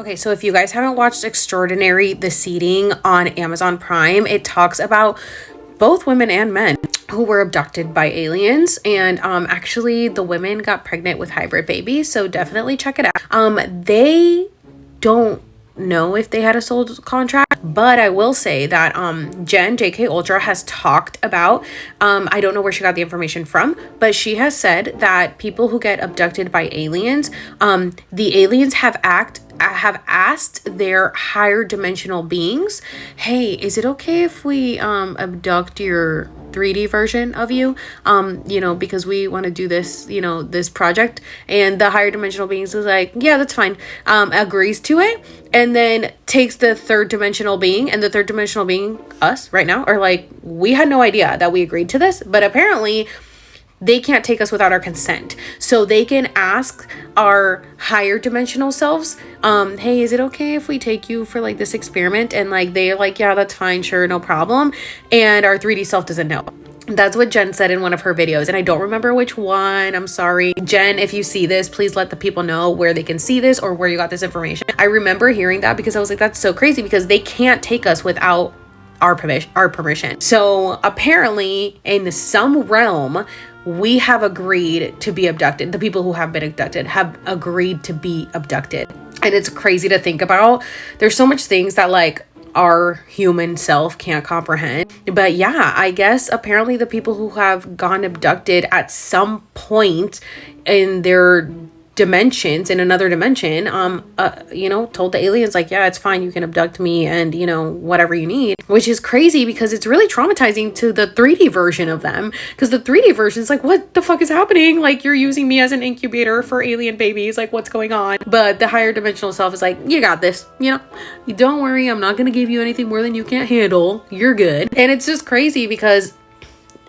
Okay, so if you guys haven't watched Extraordinary The Seeding on Amazon Prime, it talks about both women and men who were abducted by aliens, and actually the women got pregnant with hybrid babies, so definitely check it out. They don't know if they had a soul contract, but I will say that Jen JK Ultra has talked about, I don't know where she got the information from, but she has said that people who get abducted by aliens, the aliens have asked their higher dimensional beings, hey, is it okay if we abduct your 3D version of you, because we want to do this, this project. And the higher dimensional beings is like, yeah, that's fine, agrees to it, and then takes the third dimensional being, and the third dimensional being, us right now, are like, we had no idea that we agreed to this, but apparently they can't take us without our consent. So they can ask our higher dimensional selves, hey, is it okay if we take you for like this experiment? And like, they're like, yeah, that's fine. Sure. No problem. And our 3D self doesn't know. That's what Jen said in one of her videos. And I don't remember which one. I'm sorry. Jen, if you see this, please let the people know where they can see this or where you got this information. I remember hearing that because I was like, that's so crazy, because they can't take us without our permission. So apparently in some realm, we have agreed to be abducted. The people who have been abducted have agreed to be abducted. And it's crazy to think about. There's so much things that like our human self can't comprehend. But yeah, I guess apparently the people who have gone abducted at some point in their dimensions, in another dimension, told the aliens like, yeah, it's fine, you can abduct me and whatever you need, which is crazy because it's really traumatizing to the 3D version of them, because the 3D version is like, what the fuck is happening? Like, you're using me as an incubator for alien babies, like what's going on? But the higher dimensional self is like, you got this, don't worry, I'm not gonna give you anything more than you can't handle, you're good. And it's just crazy because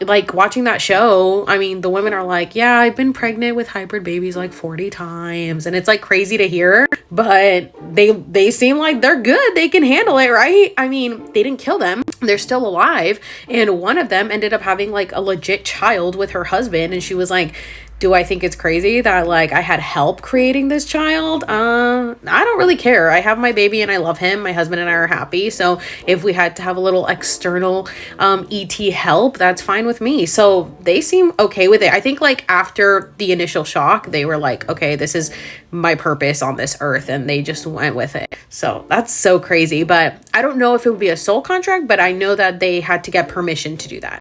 like watching that show, I mean, the women are like, yeah, I've been pregnant with hybrid babies like 40 times. And it's like crazy to hear, but they seem like they're good. They can handle it, right? I mean, they didn't kill them. They're still alive. And one of them ended up having like a legit child with her husband. And she was like, do I think it's crazy that like I had help creating this child? I don't really care. I have my baby and I love him. My husband and I are happy. So if we had to have a little external ET help, that's fine with me. So they seem okay with it. I think like after the initial shock, they were like, okay, this is my purpose on this earth, and they just went with it. So that's so crazy. But I don't know if it would be a soul contract, but I know that they had to get permission to do that.